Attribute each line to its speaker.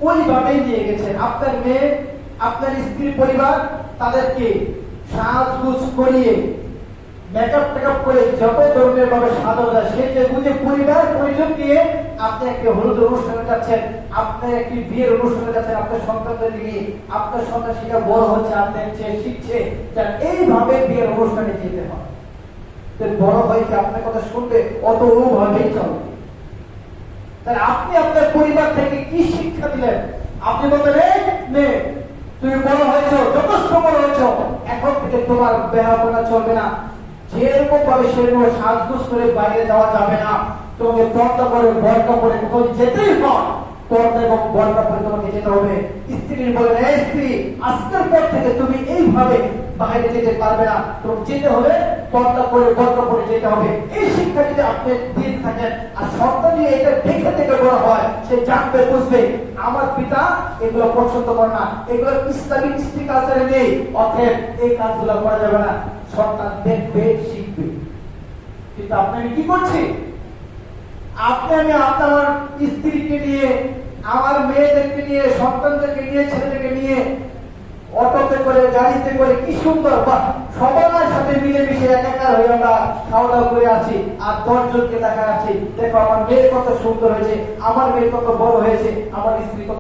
Speaker 1: ওইভাবেই নিয়ে গেছেন। আপনার মেয়ে, আপনার স্ত্রী পরিবার তাদেরকে সাজগুজ করিয়ে মেকআপ টেকআপ করে যত ধরনের ভাবে সাজানো যায় সে যে বুঝে পরিবার পরিজন নিয়ে আপনি একটা হলুদ অনুষ্ঠানে যাচ্ছেন, আপনি একটি বিয়ের অনুষ্ঠানে যাচ্ছেন, আপনার সন্তানদের নিয়ে, আপনার সন্তান সেটা বড় হচ্ছে, আপনার চেয়ে শিখছে, এইভাবে বিয়ের অনুষ্ঠানে যেতে হয়। বড় হয়েছে আপনার কথা শুনবে, অত ওভাবেই চলবে। তাহলে আপনি আপনার পরিবার থেকে কি শিক্ষা দিলেন? আপনি বললেন মেয়ে তুমি বড় হয়েছ, যথেষ্ট বড় হয়েছ, এখন থেকে তোমার বেহাপনা চলবে না, যেরকম ভাবে সেরকম সাজগোজ করে বাইরে যাওয়া যাবে না, তোমাকে পর্দা করে বরকা পরে কোথাও যেতেই হয়, পর্দা এবং বরকা পরে তোমাকে যেতে হবে। স্ত্রী বললেন এই স্ত্রী আজকের পর থেকে তুমি এইভাবে বাইরে যেতে পারবে না, তোমাকে যেতে হবে পর্দা করে বরকা পরে যেতে হবে। এই শিক্ষা যদি আপনি দিয়ে থাকেন আর সন্তান নিয়ে এটা দেখে দেখে বড় হয়, সে জানবে বুঝবে আমার পিতা এগুলো পছন্দ করে না, এগুলো ইসলামিক কৃষ্টি কালচারে নেই, অতএব এই কাজগুলো করা যাবে না। সন্তান দেখবে শিখবে। কিন্তু আপনাকে কি করছি? আমি আপনার স্ত্রীকে নিয়ে, আমার মেয়েদেরকে নিয়ে, সন্তানদেরকে নিয়ে, ছেলেদেরকে নিয়ে অটোতে করে, গাড়িতে করে, কি সুন্দর সবার সাথে মিলেমিশে একাকার হয়ে আমরা খাওয়া দাওয়া করে আছি, আর 10 জনকে দেখা আছে, দেখো আমার মেয়ে কত সুন্দর হয়েছে, আমার মেয়ে কত বড় হয়েছে, আমার স্ত্রী কত